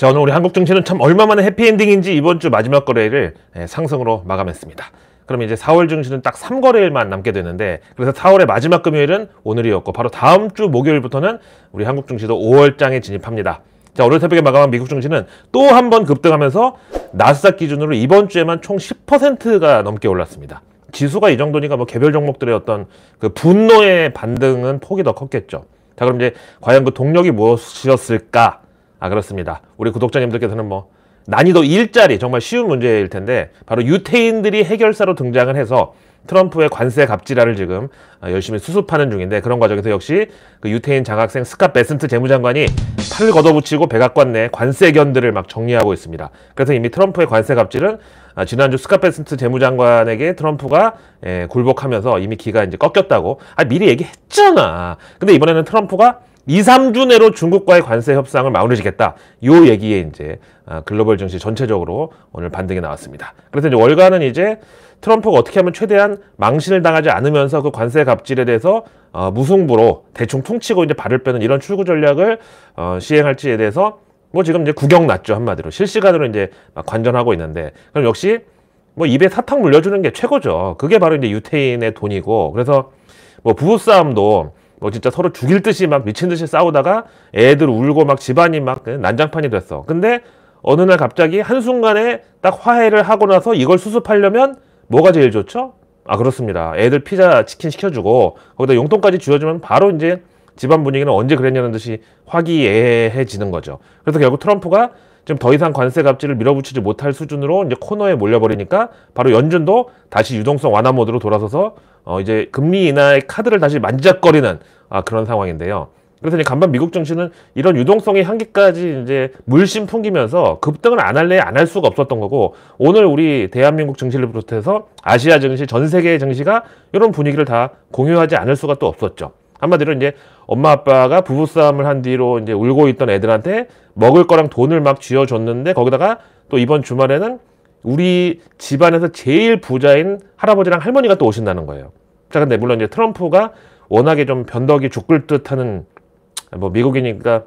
자, 오늘 우리 한국 증시는 참 얼마만에 해피엔딩인지 이번 주 마지막 거래일을 상승으로 마감했습니다. 그럼 이제 4월 증시는 딱 3거래일만 남게 되는데, 그래서 4월의 마지막 금요일은 오늘이었고, 바로 다음 주 목요일부터는 우리 한국 증시도 5월장에 진입합니다. 자, 오늘 새벽에 마감한 미국 증시는 또 한 번 급등하면서 나스닥 기준으로 이번 주에만 총 10%가 넘게 올랐습니다. 지수가 이 정도니까 뭐 개별 종목들의 어떤 그 분노의 반등은 폭이 더 컸겠죠. 자, 그럼 이제 과연 그 동력이 무엇이었을까? 그렇습니다. 우리 구독자님들께서는 뭐 난이도 1짜리 정말 쉬운 문제일 텐데, 바로 유태인들이 해결사로 등장을 해서 트럼프의 관세 갑질화를 지금 열심히 수습하는 중인데, 그런 과정에서 역시 그 유태인 장학생 스캇 베센트 재무장관이 팔을 걷어붙이고 백악관 내 관세견들을 막 정리하고 있습니다. 그래서 이미 트럼프의 관세 갑질은 지난주 스캇 베센트 재무장관에게 트럼프가 굴복하면서 이미 기가 이제 꺾였다고 미리 얘기했잖아. 근데 이번에는 트럼프가 2, 3주 내로 중국과의 관세 협상을 마무리지겠다. 요 얘기에 이제 글로벌 증시 전체적으로 오늘 반등이 나왔습니다. 그래서 이제 월가는 이제 트럼프가 어떻게 하면 최대한 망신을 당하지 않으면서 그 관세 갑질에 대해서 무승부로 대충 퉁치고 이제 발을 빼는 이런 출구 전략을 시행할지에 대해서 뭐 지금 이제 구경 났죠. 한마디로 실시간으로 이제 막 관전하고 있는데, 그럼 역시 뭐 입에 사탕 물려주는 게 최고죠. 그게 바로 이제 유태인의 돈이고, 그래서 뭐 부부싸움도 뭐 진짜 서로 죽일 듯이 막 미친 듯이 싸우다가 애들 울고 막 집안이 막 난장판이 됐어. 근데 어느 날 갑자기 한순간에 딱 화해를 하고 나서 이걸 수습하려면 뭐가 제일 좋죠? 그렇습니다. 애들 피자 치킨 시켜주고 거기다 용돈까지 쥐어주면 바로 이제 집안 분위기는 언제 그랬냐는 듯이 화기애애해지는 거죠. 그래서 결국 트럼프가 지금 더 이상 관세 갑질을 밀어붙이지 못할 수준으로 이제 코너에 몰려버리니까 바로 연준도 다시 유동성 완화 모드로 돌아서서 이제 금리 인하의 카드를 다시 만지작거리는 그런 상황인데요. 그래서 이제 간밤 미국 증시는 이런 유동성의 한계까지 이제 물씬 풍기면서 급등을 안 할래 안 할 수가 없었던 거고, 오늘 우리 대한민국 증시를 비롯해서 아시아 증시, 전 세계 증시가 이런 분위기를 다 공유하지 않을 수가 또 없었죠. 한마디로 이제 엄마 아빠가 부부싸움을 한 뒤로 이제 울고 있던 애들한테 먹을 거랑 돈을 막 쥐어줬는데, 거기다가 또 이번 주말에는 우리 집안에서 제일 부자인 할아버지랑 할머니가 또 오신다는 거예요. 자, 근데 물론 이제 트럼프가 워낙에 좀 변덕이 죽을 듯 하는, 뭐 미국이니까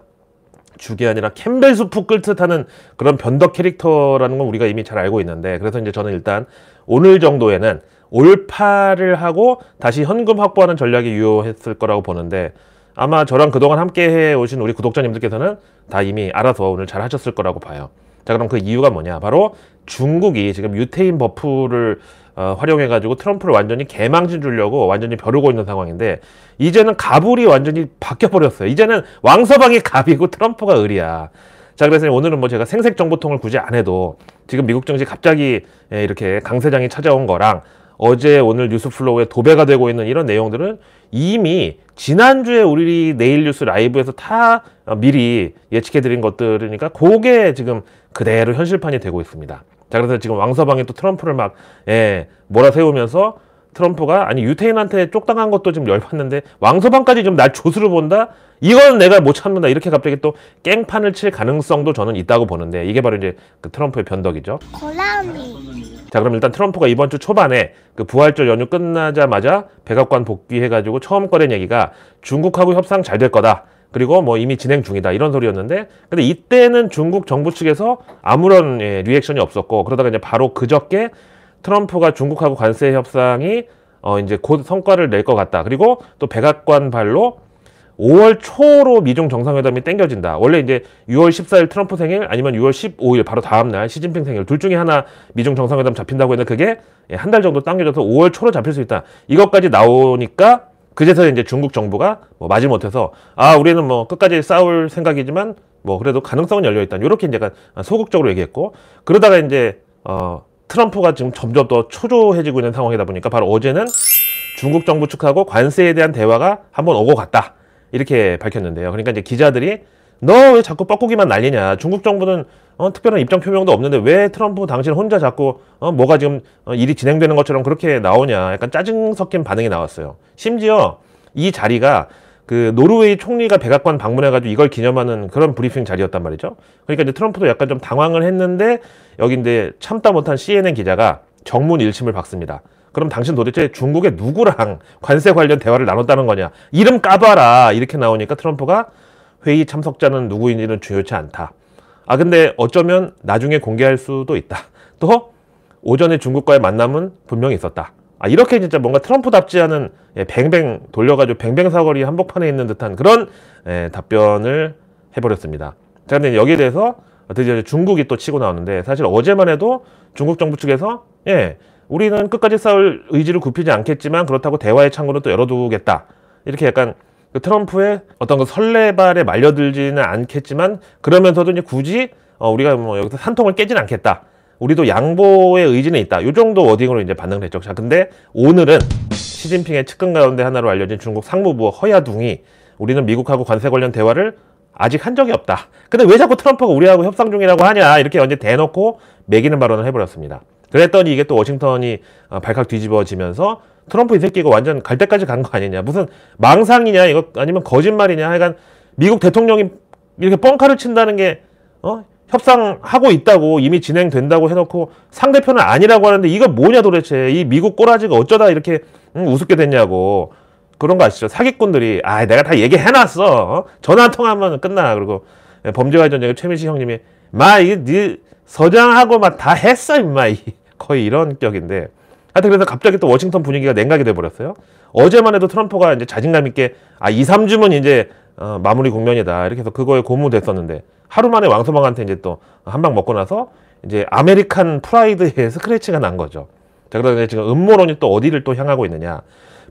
죽이 아니라 캠벨 수프 끓 듯 하는 그런 변덕 캐릭터라는 건 우리가 이미 잘 알고 있는데, 그래서 이제 저는 일단 오늘 정도에는 올파를 하고 다시 현금 확보하는 전략이 유효했을 거라고 보는데, 아마 저랑 그동안 함께 해오신 우리 구독자님들께서는 다 이미 알아서 오늘 잘 하셨을 거라고 봐요. 자, 그럼 그 이유가 뭐냐? 바로 중국이 지금 유태인 버프를 활용해가지고 트럼프를 완전히 개망신 주려고 완전히 벼르고 있는 상황인데, 이제는 가불이 완전히 바뀌어버렸어요. 이제는 왕서방이 갑이고 트럼프가 을이야. 자, 그래서 오늘은 뭐 제가 생색 정보통을 굳이 안 해도 지금 미국 증시 갑자기 이렇게 강세장이 찾아온 거랑 어제 오늘 뉴스플로우에 도배가 되고 있는 이런 내용들은 이미 지난주에 우리 내일 뉴스 라이브에서 다 미리 예측해드린 것들이니까 그게 지금 그대로 현실판이 되고 있습니다. 자, 그래서 지금 왕서방이 또 트럼프를 막 몰아세우면서 트럼프가 유태인한테 쪽당한 것도 지금 열받는데 왕서방까지 좀 날 조수로 본다? 이건 내가 못 참는다. 이렇게 갑자기 또 깽판을 칠 가능성도 저는 있다고 보는데, 이게 바로 이제 그 트럼프의 변덕이죠. 자, 그럼 일단 트럼프가 이번 주 초반에 그 부활절 연휴 끝나자마자 백악관 복귀해가지고 처음 꺼낸 얘기가 중국하고 협상 잘 될 거다. 그리고 뭐 이미 진행 중이다. 이런 소리였는데, 근데 이때는 중국 정부 측에서 아무런 리액션이 없었고, 그러다가 이제 바로 그저께 트럼프가 중국하고 관세 협상이 이제 곧 성과를 낼 것 같다. 그리고 또 백악관 발로 5월 초로 미중 정상회담이 땡겨진다. 원래 이제 6월 14일 트럼프 생일 아니면 6월 15일 바로 다음날 시진핑 생일 둘 중에 하나 미중 정상회담 잡힌다고 했는데, 그게 한 달 정도 당겨져서 5월 초로 잡힐 수 있다. 이것까지 나오니까 그제서 이제 중국 정부가 뭐 마지못해서 우리는 뭐 끝까지 싸울 생각이지만 뭐 그래도 가능성은 열려있다. 이렇게 이제 약간 소극적으로 얘기했고, 그러다가 이제 트럼프가 지금 점점 더 초조해지고 있는 상황이다 보니까 바로 어제는 중국 정부 측하고 관세에 대한 대화가 한번 오고 갔다. 이렇게 밝혔는데요. 그러니까 이제 기자들이 너 왜 자꾸 뻐꾸기만 날리냐? 중국 정부는 특별한 입장 표명도 없는데 왜 트럼프 당신 혼자 자꾸 뭐가 지금 일이 진행되는 것처럼 그렇게 나오냐? 약간 짜증 섞인 반응이 나왔어요. 심지어 이 자리가 그 노르웨이 총리가 백악관 방문해가지고 이걸 기념하는 그런 브리핑 자리였단 말이죠. 그러니까 이제 트럼프도 약간 좀 당황을 했는데, 여기 이제 참다 못한 CNN 기자가 정문 일침을 박습니다. 그럼 당신 도대체 중국의 누구랑 관세 관련 대화를 나눴다는 거냐? 이름 까봐라. 이렇게 나오니까 트럼프가 회의 참석자는 누구인지는 중요치 않다. 아 근데 어쩌면 나중에 공개할 수도 있다. 또 오전에 중국과의 만남은 분명히 있었다. 아 이렇게 진짜 뭔가 트럼프답지 않은 뱅뱅 돌려가지고 뱅뱅 사거리 한복판에 있는 듯한 그런 답변을 해버렸습니다. 자 근데 여기에 대해서 드디어 중국이 또 치고 나오는데 사실 어제만 해도 중국 정부 측에서 우리는 끝까지 싸울 의지를 굽히지 않겠지만 그렇다고 대화의 창구는 또 열어두겠다. 이렇게 약간 그 트럼프의 어떤 그 설레발에 말려들지는 않겠지만 그러면서도 이제 굳이 우리가 뭐 여기서 산통을 깨진 않겠다. 우리도 양보의 의지는 있다. 이 정도 워딩으로 이제 반응을 했죠. 자, 근데 오늘은 시진핑의 측근 가운데 하나로 알려진 중국 상무부 허야둥이 우리는 미국하고 관세 관련 대화를 아직 한 적이 없다. 근데 왜 자꾸 트럼프가 우리하고 협상 중이라고 하냐. 이렇게 언제 대놓고 매기는 발언을 해버렸습니다. 그랬더니 이게 또 워싱턴이 발칵 뒤집어지면서 트럼프 이 새끼가 완전 갈 때까지 간 거 아니냐. 무슨 망상이냐. 이거 아니면 거짓말이냐. 하여간 미국 대통령이 이렇게 뻥카를 친다는 게 협상하고 있다고 이미 진행된다고 해놓고 상대편은 아니라고 하는데 이거 뭐냐 도대체. 이 미국 꼬라지가 어쩌다 이렇게 우습게 됐냐고. 그런 거 아시죠? 사기꾼들이 내가 다 얘기해놨어. 전화 한 통하면 끝나. 그리고 범죄와의 전쟁의 최민식 형님이 이게 네 서장하고 막 다 했어 임마. 거의 이런 격인데 하여튼 그래서 갑자기 또 워싱턴 분위기가 냉각이 돼버렸어요. 어제만 해도 트럼프가 이제 자신감 있게 2, 3주면 이제 마무리 국면이다 이렇게 해서 그거에 고무됐었는데 하루 만에 왕소방한테 이제 또 한 방 먹고 나서 이제 아메리칸 프라이드의 스크래치가 난 거죠. 자, 그런데 지금 음모론이 또 어디를 또 향하고 있느냐.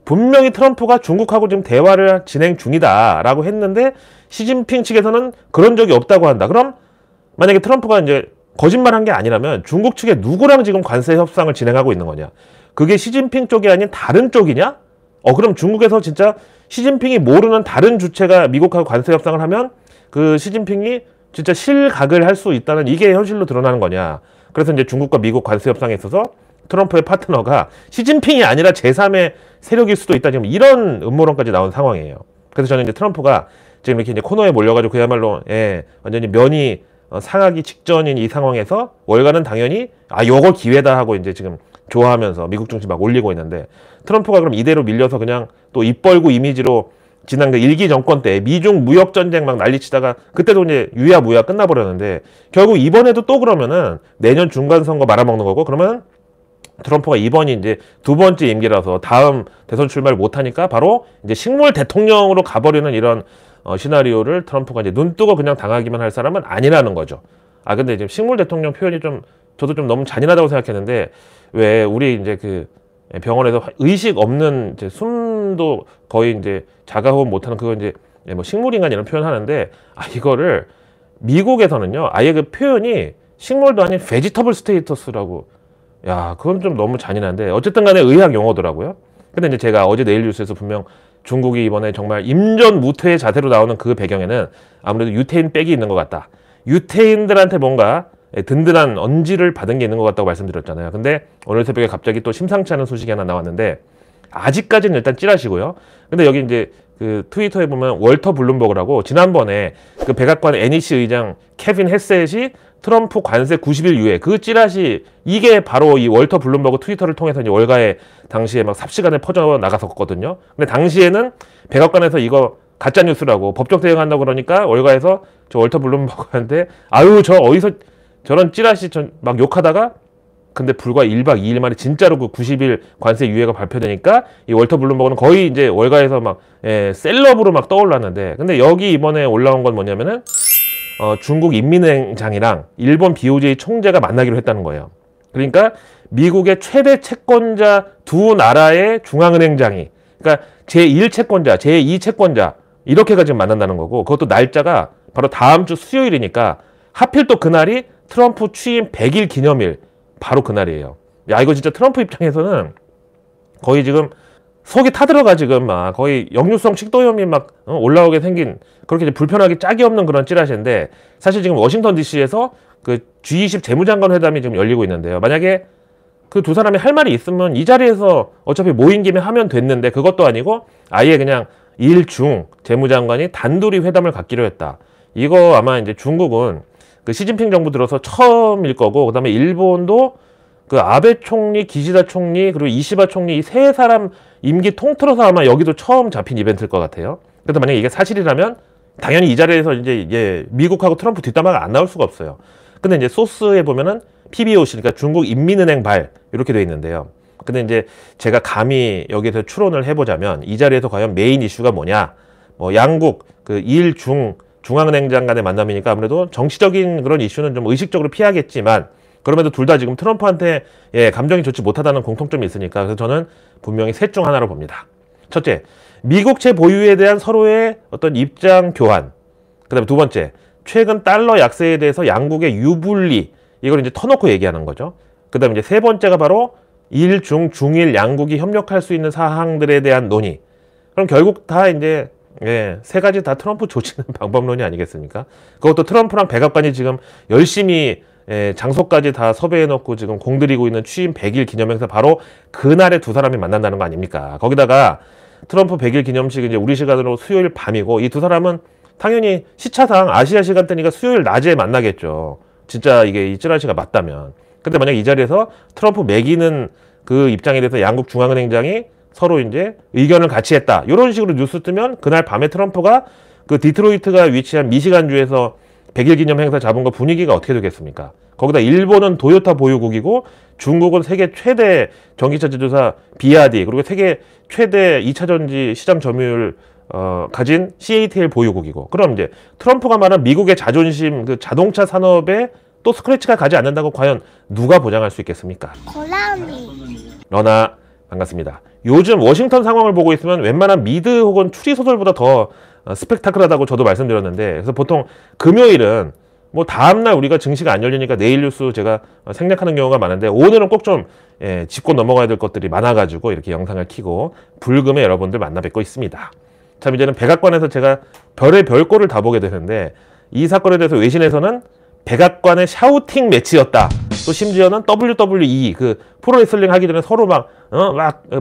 분명히 트럼프가 중국하고 지금 대화를 진행 중이다라고 했는데 시진핑 측에서는 그런 적이 없다고 한다. 그럼 만약에 트럼프가 이제 거짓말한 게 아니라면 중국 측에 누구랑 지금 관세 협상을 진행하고 있는 거냐? 그게 시진핑 쪽이 아닌 다른 쪽이냐? 그럼 중국에서 진짜 시진핑이 모르는 다른 주체가 미국하고 관세 협상을 하면 그 시진핑이 진짜 실각을 할 수 있다는 이게 현실로 드러나는 거냐? 그래서 이제 중국과 미국 관세 협상에 있어서 트럼프의 파트너가 시진핑이 아니라 제3의 세력일 수도 있다. 지금 이런 음모론까지 나온 상황이에요. 그래서 저는 이제 트럼프가 지금 이렇게 이제 코너에 몰려가지고 그야말로 완전히 면이 상하기 직전인 이 상황에서 월가는 당연히 요거 기회다 하고 이제 지금 좋아하면서 미국 중심 막 올리고 있는데 트럼프가 그럼 이대로 밀려서 그냥 또 입 벌고 이미지로 지난 그 1기 정권 때 미중 무역 전쟁 막 난리치다가 그때도 이제 유야무야 끝나버렸는데 결국 이번에도 또 그러면은 내년 중간 선거 말아먹는 거고 그러면 트럼프가 이번이 이제 두 번째 임기라서 다음 대선 출마를 못하니까 바로 이제 식물 대통령으로 가버리는 이런 시나리오를 트럼프가 이제 눈 뜨고 그냥 당하기만 할 사람은 아니라는 거죠. 근데 지금 식물 대통령 표현이 저도 좀 너무 잔인하다고 생각했는데 왜 우리 이제 그 병원에서 의식 없는 이제 숨도 거의 이제 자가호흡 못하는 그거 이제 뭐 식물인간 이런 표현 하는데 이거를 미국에서는요 아예 그 표현이 식물도 아닌 베지터블 스테이터스라고 그건 좀 너무 잔인한데 어쨌든 간에 의학 용어더라고요. 근데 이제 제가 어제 내일 뉴스에서 분명 중국이 이번에 정말 임전무퇴의 자세로 나오는 그 배경에는 아무래도 유태인 백이 있는 것 같다. 유태인들한테 뭔가 든든한 언지를 받은 게 있는 것 같다고 말씀드렸잖아요. 근데 오늘 새벽에 갑자기 또 심상치 않은 소식이 하나 나왔는데 아직까지는 일단 찌라시고요. 근데 여기 이제 그 트위터에 보면 월터 블룸버그라고 지난번에 그 백악관 NEC 의장 케빈 헤셋이 트럼프 관세 90일 유예 그 찌라시 이게 바로 이 월터 블룸버그 트위터를 통해서 이제 월가에 당시에 막 삽시간에 퍼져 나갔었거든요. 근데 당시에는 백악관에서 이거 가짜 뉴스라고 법적 대응한다고 그러니까 월가에서 저 월터 블룸버그한테 저 어디서 저런 찌라시 막 욕하다가 근데 불과 1박 2일 만에 진짜로 그 90일 관세 유예가 발표되니까 이 월터 블룸버그는 거의 이제 월가에서 막 셀럽으로 막 떠올랐는데 근데 여기 이번에 올라온 건 뭐냐면은 중국 인민은행장이랑 일본 BOJ 총재가 만나기로 했다는 거예요. 그러니까 미국의 최대 채권자 두 나라의 중앙은행장이 그러니까 제1채권자, 제2채권자 이렇게가 지금 만난다는 거고 그것도 날짜가 바로 다음 주 수요일이니까 하필 또 그날이 트럼프 취임 100일 기념일 바로 그날이에요. 이거 진짜 트럼프 입장에서는 거의 지금 속이 타들어가 지금 막 거의 역류성 식도염이 막 올라오게 생긴 그렇게 이제 불편하게 짝이 없는 그런 찌라시인데 사실 지금 워싱턴 DC에서 그 G20 재무장관 회담이 지금 열리고 있는데요. 만약에 그 두 사람이 할 말이 있으면 이 자리에서 어차피 모인 김에 하면 됐는데 그것도 아니고 아예 그냥 일중 재무장관이 단둘이 회담을 갖기로 했다. 이거 아마 이제 중국은 그 시진핑 정부 들어서 처음일 거고 그다음에 일본도 그 아베 총리, 기시다 총리 그리고 이시바 총리 이 세 사람 임기 통틀어서 아마 여기도 처음 잡힌 이벤트일 것 같아요. 그래서 만약에 이게 사실이라면 당연히 이 자리에서 이제 미국하고 트럼프 뒷담화가 안 나올 수가 없어요. 근데 이제 소스에 보면은 PBOC, 그러니까 중국 인민은행 발 이렇게 돼 있는데요. 근데 이제 제가 감히 여기에서 추론을 해보자면 이 자리에서 과연 메인 이슈가 뭐냐? 뭐 양국 그 중앙은행장 간의 만남이니까 아무래도 정치적인 그런 이슈는 좀 의식적으로 피하겠지만 그럼에도 둘 다 지금 트럼프한테 감정이 좋지 못하다는 공통점이 있으니까 그래서 저는 분명히 셋 중 하나로 봅니다. 첫째, 미국채 보유에 대한 서로의 어떤 입장 교환. 그다음에 두 번째, 최근 달러 약세에 대해서 양국의 유불리 이걸 이제 터놓고 얘기하는 거죠. 그다음에 이제 세 번째가 바로 중일 양국이 협력할 수 있는 사항들에 대한 논의. 그럼 결국 다 이제 세 가지 다 트럼프 조치는 방법론이 아니겠습니까? 그것도 트럼프랑 백악관이 지금 열심히 장소까지 다 섭외해놓고 지금 공들이고 있는 취임 100일 기념행사 바로 그날에 두 사람이 만난다는 거 아닙니까? 거기다가 트럼프 100일 기념식 이제 우리 시간으로 수요일 밤이고 이 두 사람은 당연히 시차상 아시아 시간대니까 수요일 낮에 만나겠죠. 진짜 이게 이 찌라시가 맞다면. 근데 만약 이 자리에서 트럼프 매기는 그 입장에 대해서 양국 중앙은행장이 서로 이제 의견을 같이 했다. 이런 식으로 뉴스 뜨면 그날 밤에 트럼프가 그 디트로이트가 위치한 미시간주에서 100일 기념 행사 잡은 거 분위기가 어떻게 되겠습니까? 거기다 일본은 도요타 보유국이고 중국은 세계 최대 전기차 제조사 비아디 그리고 세계 최대 2차 전지 시장 점유율 가진 CATL 보유국이고 그럼 이제 트럼프가 말한 미국의 자존심 그 자동차 산업에 또 스크래치가 가지 않는다고 과연 누가 보장할 수 있겠습니까? 고라니. 러나 반갑습니다. 요즘 워싱턴 상황을 보고 있으면 웬만한 미드 혹은 추리 소설보다 더 스펙타클하다고 저도 말씀드렸는데 그래서 보통 금요일은 뭐 다음날 우리가 증시가 안 열리니까 내일 뉴스 제가 생략하는 경우가 많은데 오늘은 꼭 좀 짚고 넘어가야 될 것들이 많아가지고 이렇게 영상을 켜고 불금에 여러분들 만나 뵙고 있습니다. 참 이제는 백악관에서 제가 별의 별꼴을 다 보게 되는데 이 사건에 대해서 외신에서는 백악관의 샤우팅 매치였다. 또 심지어는 WWE 그 프로레슬링 하기 전에 서로 막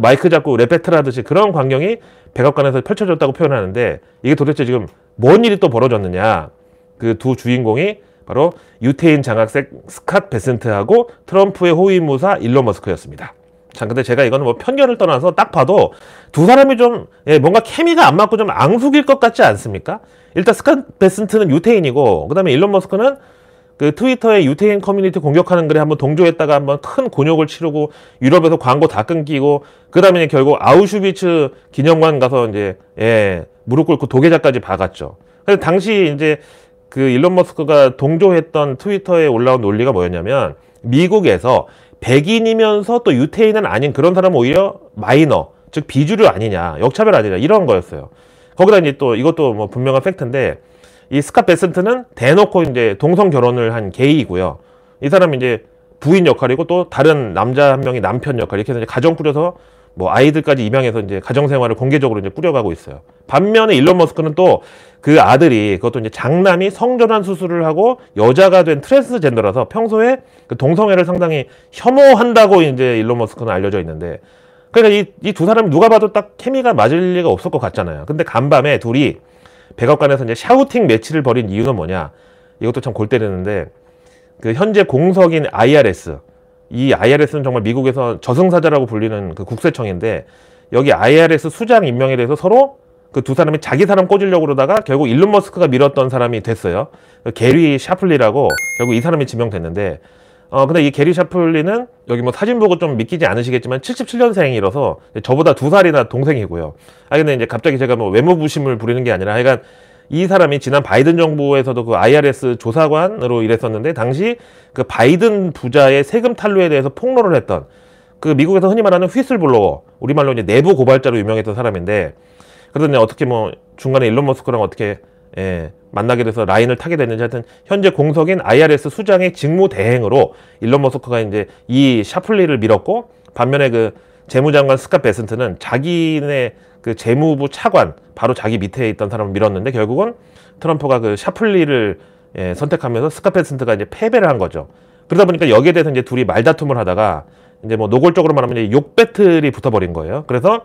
마이크 잡고 랩 배틀 하듯이 그런 광경이 백악관에서 펼쳐졌다고 표현하는데 이게 도대체 지금 뭔 일이 또 벌어졌느냐. 그 두 주인공이 바로 유태인 장학생 스캇 베센트하고 트럼프의 호위무사 일론 머스크였습니다. 자, 근데 제가 이거는 뭐 편견을 떠나서 딱 봐도 두 사람이 좀 뭔가 케미가 안 맞고 좀 앙숙일 것 같지 않습니까? 일단 스캇 베센트는 유태인이고 그 다음에 일론 머스크는 그 트위터에 유태인 커뮤니티 공격하는 글에 한번 동조했다가 한번 큰 곤욕을 치르고 유럽에서 광고 다 끊기고 그 다음에 결국 아우슈비츠 기념관 가서 이제 무릎 꿇고 도계자까지 박았죠. 그래서 당시 이제 그 일론 머스크가 동조했던 트위터에 올라온 논리가 뭐였냐면 미국에서 백인이면서 또 유태인은 아닌 그런 사람은 오히려 마이너 즉 비주류 아니냐 역차별 아니냐 이런 거였어요. 거기다 이제 또 이것도 뭐 분명한 팩트인데 이 스캇 베센트는 대놓고 이제 동성 결혼을 한 게이고요. 이 사람이 이제 부인 역할이고 또 다른 남자 한 명이 남편 역할 이렇게 해서 이제 가정 꾸려서 뭐 아이들까지 입양해서 이제 가정 생활을 공개적으로 이제 꾸려가고 있어요. 반면에 일론 머스크는 또 그 아들이 그것도 이제 장남이 성전환 수술을 하고 여자가 된 트랜스젠더라서 평소에 그 동성애를 상당히 혐오한다고 이제 일론 머스크는 알려져 있는데 그러니까 이 두 사람이 누가 봐도 딱 케미가 맞을 리가 없을 것 같잖아요. 근데 간밤에 둘이 백악관에서 이제 샤우팅 매치를 벌인 이유는 뭐냐? 이것도 참 골 때리는데 그 현재 공석인 IRS 이 IRS는 정말 미국에서 저승사자라고 불리는 그 국세청인데 여기 IRS 수장 임명에 대해서 서로 그 두 사람이 자기 사람 꽂으려고 그러다가 결국 일론 머스크가 밀었던 사람이 됐어요. 게리 샤플리라고 결국 이 사람이 지명됐는데 근데 이 게리 샤플리는 여기 뭐 사진 보고 좀 믿기지 않으시겠지만 77년생이라서 저보다 2살이나 동생이고요. 근데 이제 갑자기 제가 뭐 외모 부심을 부리는 게 아니라 하여간 이 사람이 지난 바이든 정부에서도 그 IRS 조사관으로 일했었는데 당시 그 바이든 부자의 세금 탈루에 대해서 폭로를 했던 그 미국에서 흔히 말하는 휘슬블로워 우리말로 이제 내부 고발자로 유명했던 사람인데 그러더니 어떻게 뭐 중간에 일론 머스크랑 어떻게 만나게 돼서 라인을 타게 됐는지 하여튼 현재 공석인 IRS 수장의 직무 대행으로 일론 머스크가 이제 이 샤플리를 밀었고 반면에 그 재무장관 스캇 베센트는 자기네 그 재무부 차관 바로 자기 밑에 있던 사람을 밀었는데 결국은 트럼프가 그 샤플리를 선택하면서 스캇 베센트가 이제 패배를 한 거죠. 그러다 보니까 여기에 대해서 이제 둘이 말다툼을 하다가 이제 뭐 노골적으로 말하면 이제 욕 배틀이 붙어버린 거예요. 그래서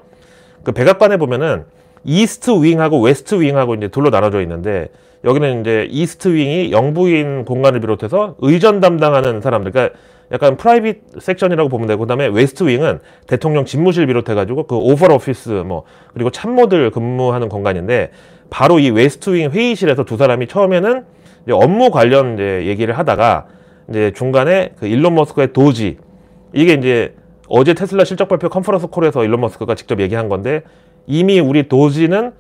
그 백악관에 보면은 이스트 윙하고 웨스트 윙하고 이제 둘로 나눠져 있는데 여기는 이제 이스트 윙이 영부인 공간을 비롯해서 의전 담당하는 사람들, 그러니까 약간 프라이빗 섹션이라고 보면 되고, 그다음에 웨스트 윙은 대통령 집무실 비롯해가지고 그 오벌 오피스 뭐 그리고 참모들 근무하는 공간인데 바로 이 웨스트윙 회의실에서 두 사람이 처음에는 이제 업무 관련 이제 얘기를 하다가 이제 중간에 그 일론 머스크의 도지, 이게 이제 어제 테슬라 실적 발표 컨퍼런스 콜에서 일론 머스크가 직접 얘기한 건데, 이미 우리 도지는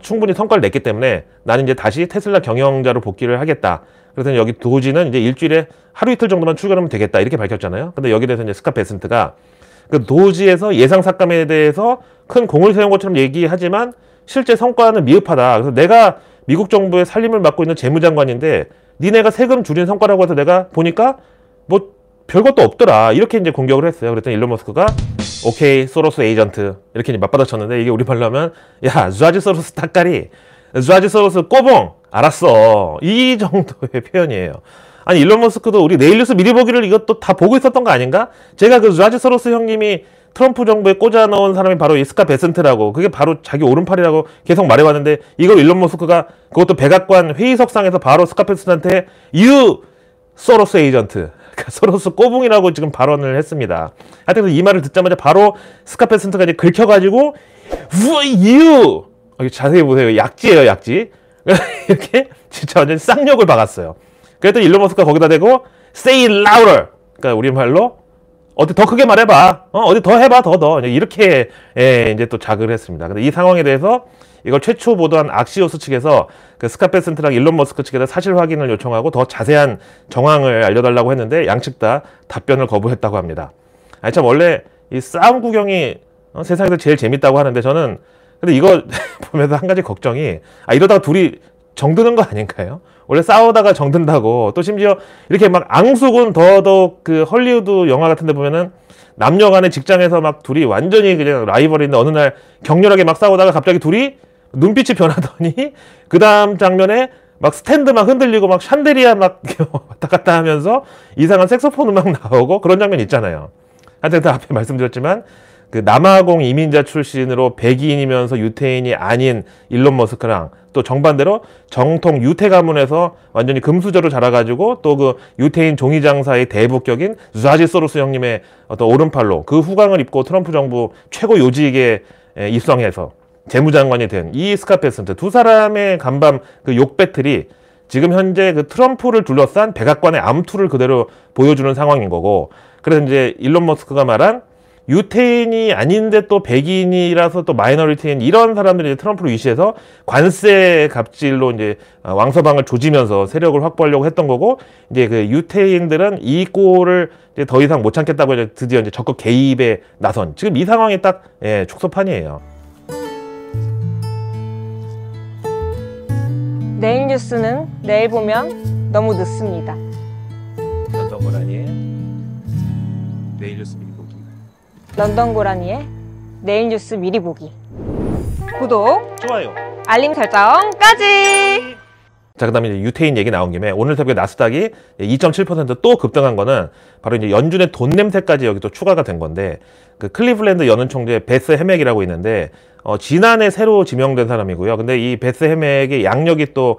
충분히 성과를 냈기 때문에 나는 이제 다시 테슬라 경영자로 복귀를 하겠다. 그래서 여기 도지는 이제 일주일에 하루 이틀 정도만 출근하면 되겠다, 이렇게 밝혔잖아요. 근데 여기에 대해서 이제 스캇 베센트가 그 도지에서 예상 삭감에 대해서 큰 공을 세운 것처럼 얘기하지만 실제 성과는 미흡하다. 그래서 내가 미국 정부의 살림을 맡고 있는 재무장관인데 니네가 세금 줄인 성과라고 해서 내가 보니까 뭐 별것도 없더라, 이렇게 이제 공격을 했어요. 그랬더니 일론 머스크가 오케이 소로스 에이전트, 이렇게 이제 맞받아쳤는데, 이게 우리말로 하면 야 좌지 소로스 닭가리, 좌지 소로스 꼬봉, 알았어, 이 정도의 표현이에요. 아니 일론 머스크도 우리 내일뉴스 미리 보기를 이것도 다 보고 있었던 거 아닌가? 제가 그 좌지 소로스 형님이 트럼프 정부에 꽂아 넣은 사람이 바로 이 스캇 베센트라고, 그게 바로 자기 오른팔이라고 계속 말해왔는데, 이걸 일론 머스크가 그것도 백악관 회의석상에서 바로 스캇 베센트한테 You 소로스 에이전트, 소로스 꼬붕이라고 지금 발언을 했습니다. 하여튼 이 말을 듣자마자 바로 스캇 베센트가 이제 긁혀가지고 You, 자세히 보세요, 약지예요, 약지. 이렇게 진짜 완전 쌍욕을 박았어요. 그랬더니 일론 머스크가 거기다 대고 Say it louder, 그러니까 우리말로 어디 더 크게 말해봐, 어디 더 해봐, 더 이렇게 이제 또 자극을 했습니다. 근데 이 상황에 대해서 이걸 최초 보도한 악시오스 측에서 그 스캇 베센트랑 일론 머스크 측에다 사실 확인을 요청하고 더 자세한 정황을 알려달라고 했는데 양측 다 답변을 거부했다고 합니다. 아니 참 원래 이 싸움 구경이 세상에서 제일 재밌다고 하는데, 저는 근데 이거 보면서 한 가지 걱정이, 이러다가 둘이 정드는 거 아닌가요? 원래 싸우다가 정든다고, 또 심지어 이렇게 막 앙숙은 더더욱 그 헐리우드 영화 같은 데 보면은 남녀 간의 직장에서 막 둘이 완전히 그냥 라이벌인데 어느 날 격렬하게 막 싸우다가 갑자기 둘이 눈빛이 변하더니 그 다음 장면에 막 스탠드 막 흔들리고 막 샹데리아 막 왔다 갔다 하면서 이상한 색소폰 음악 나오고 그런 장면 있잖아요. 하여튼 앞에 말씀드렸지만 그 남아공 이민자 출신으로 백인이면서 유태인이 아닌 일론 머스크랑, 또 정반대로 정통 유태 가문에서 완전히 금수저로 자라가지고 또 그 유태인 종이장사의 대북격인 좌지 소로스 형님의 어떤 오른팔로 그 후광을 입고 트럼프 정부 최고 요직에 입성해서 재무장관이 된 이 스캇 베센트, 두 사람의 간밤 그 욕 배틀이 지금 현재 그 트럼프를 둘러싼 백악관의 암투를 그대로 보여주는 상황인 거고, 그래서 이제 일론 머스크가 말한 유태인이 아닌데 또 백인이라서 또 마이너리티인 이런 사람들이 이제 트럼프를 위시해서 관세 갑질로 이제 왕서방을 조지면서 세력을 확보하려고 했던 거고, 이제 그 유태인들은 이 꼴을 이제 더 이상 못 참겠다고 이제 드디어 이제 적극 개입에 나선, 지금 이 상황이 딱 축소판이에요. 내일 뉴스는 내일 보면 너무 늦습니다. 런던 고라니의 내일 뉴스 미리 보기. 런던 고라니의 내일 뉴스 미리 보기. 구독, 좋아요, 알림 설정까지! 자, 그 다음에 이제 유태인 얘기 나온 김에 오늘 새벽에 나스닥이 2.7% 또 급등한 거는 바로 이제 연준의 돈 냄새까지 여기 또 추가가 된 건데, 그 클리블랜드 연은 총재 베스 해맥이라고 있는데 지난해 새로 지명된 사람이고요. 근데 이 베스 해맥의 양력이 또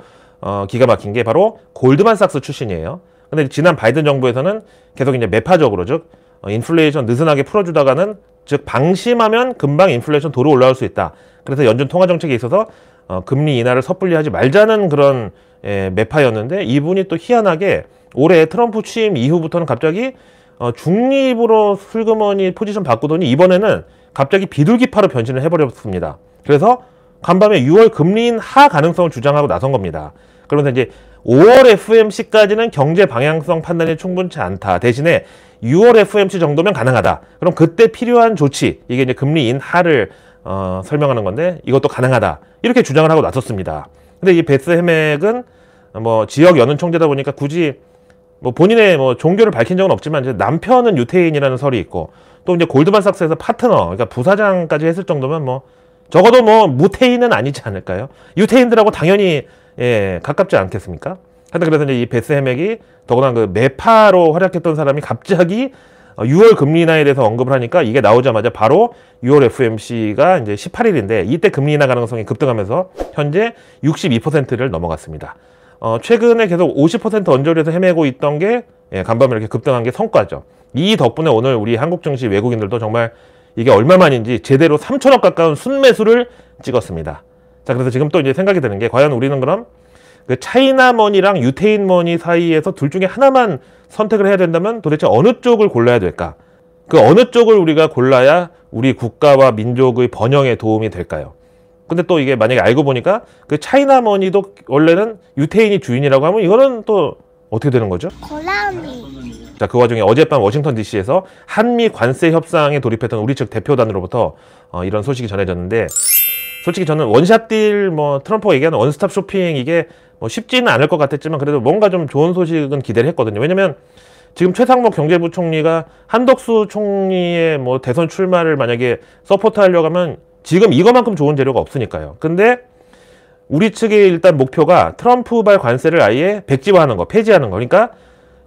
기가 막힌 게 바로 골드만삭스 출신이에요. 근데 지난 바이든 정부에서는 계속 이제 매파적으로, 즉 인플레이션 느슨하게 풀어주다가는, 즉 방심하면 금방 인플레이션 도로 올라올 수 있다. 그래서 연준 통화 정책에 있어서 금리 인하를 섣불리 하지 말자는 그런 매파였는데, 이분이 또 희한하게 올해 트럼프 취임 이후부터는 갑자기 중립으로 슬그머니 포지션 바꾸더니 이번에는 갑자기 비둘기파로 변신을 해버렸습니다. 그래서 간밤에 6월 금리 인하 가능성을 주장하고 나선 겁니다. 그러면서 이제 5월 FMC까지는 경제 방향성 판단이 충분치 않다. 대신에 6월 FMC 정도면 가능하다. 그럼 그때 필요한 조치, 이게 이제 금리 인하를 설명하는 건데 이것도 가능하다. 이렇게 주장을 하고 나섰습니다. 근데 이 베스 해맥은 뭐 지역 연은 총재다 보니까 굳이 뭐 본인의 뭐 종교를 밝힌 적은 없지만 이제 남편은 유태인이라는 설이 있고, 또 이제 골드만삭스에서 파트너, 그러니까 부사장까지 했을 정도면 뭐 적어도 뭐 무태인은 아니지 않을까요? 유태인들하고 당연히 가깝지 않겠습니까? 하여튼 그래서 이제 이 베스 해맥이 더구나 그 매파로 활약했던 사람이 갑자기 6월 금리 인하에 대해서 언급을 하니까 이게 나오자마자 바로 6월 FMC가 이제 18일인데 이때 금리 인하 가능성이 급등하면서 현재 62%를 넘어갔습니다. 최근에 계속 50% 언저리에서 헤매고 있던 게 간밤에 이렇게 급등한 게 성과죠. 이 덕분에 오늘 우리 한국 증시 외국인들도 정말 이게 얼마만인지 제대로 3천억 가까운 순매수를 찍었습니다. 자, 그래서 지금 또 이제 생각이 드는 게 과연 우리는 그럼 그 차이나머니랑 유태인머니 사이에서 둘 중에 하나만 선택을 해야 된다면 도대체 어느 쪽을 골라야 될까? 그 어느 쪽을 우리가 골라야 우리 국가와 민족의 번영에 도움이 될까요? 근데 또 이게 만약에 알고 보니까 그 차이나머니도 원래는 유태인이 주인이라고 하면 이거는 또 어떻게 되는 거죠? 고라니. 자, 그 와중에 어젯밤 워싱턴 DC에서 한미 관세 협상에 돌입했던 우리 측 대표단으로부터 이런 소식이 전해졌는데, 솔직히 저는 원샷 딜, 트럼프가 얘기하는 원스톱 쇼핑 이게 쉽지는 않을 것 같았지만 그래도 뭔가 좀 좋은 소식은 기대를 했거든요. 왜냐면 지금 최상목 경제부총리가 한덕수 총리의 대선 출마를 만약에 서포트 하려고 하면 지금 이거만큼 좋은 재료가 없으니까요. 근데 우리 측의 일단 목표가 트럼프발 관세를 아예 백지화하는 거, 폐지하는 거. 그러니까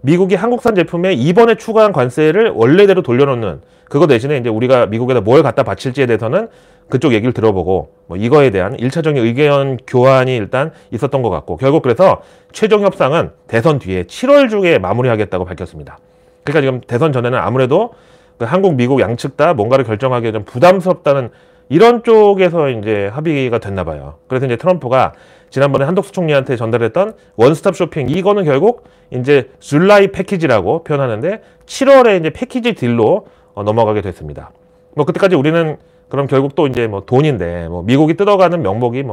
미국이 한국산 제품에 이번에 추가한 관세를 원래대로 돌려놓는, 그거 대신에 이제 우리가 미국에다 뭘 갖다 바칠지에 대해서는 그쪽 얘기를 들어보고 이거에 대한 1차적인 의견 교환이 일단 있었던 것 같고, 결국 그래서 최종 협상은 대선 뒤에 7월 중에 마무리하겠다고 밝혔습니다. 그러니까 지금 대선 전에는 아무래도 그 한국, 미국 양측 다 뭔가를 결정하기에 좀 부담스럽다는 이런 쪽에서 이제 합의가 됐나 봐요. 그래서 이제 트럼프가 지난번에 한덕수 총리한테 전달했던 원스톱 쇼핑, 이거는 결국 이제 줄라이 패키지라고 표현하는데 7월에 이제 패키지 딜로 넘어가게 됐습니다. 그때까지 우리는 그럼 결국 또 이제 돈인데 미국이 뜯어가는 명목이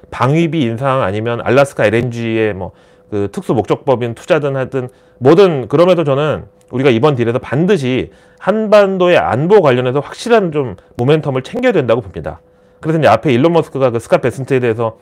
방위비 인상 아니면 알래스카 LNG의 그 특수 목적법인 투자든 하든 뭐든, 그럼에도 저는 우리가 이번 딜에서 반드시 한반도의 안보 관련해서 확실한 좀 모멘텀을 챙겨야 된다고 봅니다. 그래서 이제 앞에 일론 머스크가 그 스캇 베슨트에 대해서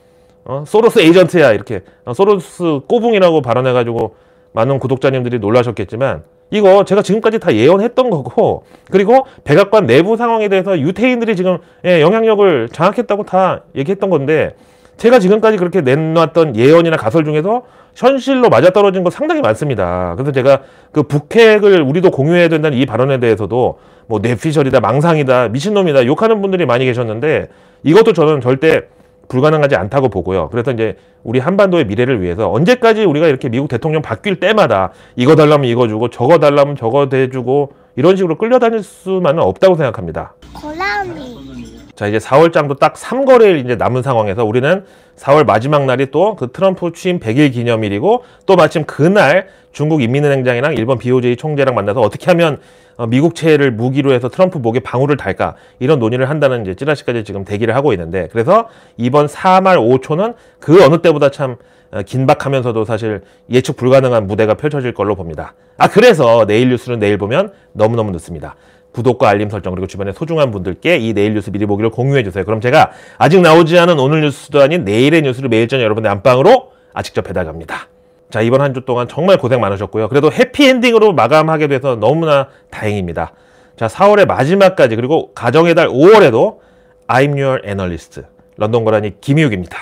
소로스 에이전트야 이렇게 소로스 꼬붕이라고 발언해가지고 많은 구독자님들이 놀라셨겠지만, 이거 제가 지금까지 다 예언했던 거고, 그리고 백악관 내부 상황에 대해서 유태인들이 지금 영향력을 장악했다고 다 얘기했던 건데, 제가 지금까지 그렇게 내놨던 예언이나 가설 중에서 현실로 맞아떨어진 거 상당히 많습니다. 그래서 제가 그 북핵을 우리도 공유해야 된다는 이 발언에 대해서도 뇌피셜이다, 망상이다, 미친놈이다 욕하는 분들이 많이 계셨는데, 이것도 저는 절대 불가능하지 않다고 보고요. 그래서 이제 우리 한반도의 미래를 위해서 언제까지 우리가 이렇게 미국 대통령 바뀔 때마다 이거 달라면 이거 주고 저거 달라면 저거 대주고 이런 식으로 끌려다닐 수만은 없다고 생각합니다. 고라니. 자, 이제 4월장도 딱 3거래일 이제 남은 상황에서 우리는 4월 마지막 날이 또 그 트럼프 취임 100일 기념일이고, 또 마침 그날 중국 인민은행장이랑 일본 BOJ 총재랑 만나서 어떻게 하면 미국채를 무기로 해서 트럼프 목에 방울을 달까, 이런 논의를 한다는 이제 찌라시까지 지금 대기를 하고 있는데, 그래서 이번 4말 5초는 그 어느 때보다 참 긴박하면서도 사실 예측 불가능한 무대가 펼쳐질 걸로 봅니다. 그래서 내일 뉴스는 내일 보면 너무너무 늦습니다. 구독과 알림 설정, 그리고 주변에 소중한 분들께 이 내일 뉴스 미리 보기를 공유해주세요. 그럼 제가 아직 나오지 않은 오늘 뉴스도 아닌 내일의 뉴스를 매일 저녁 여러분의 안방으로 직접 배달갑니다. 자, 이번 한 주 동안 정말 고생 많으셨고요. 그래도 해피엔딩으로 마감하게 돼서 너무나 다행입니다. 자, 4월의 마지막까지, 그리고 가정의 달 5월에도 I'm your analyst, 런던 고라니 김희욱입니다.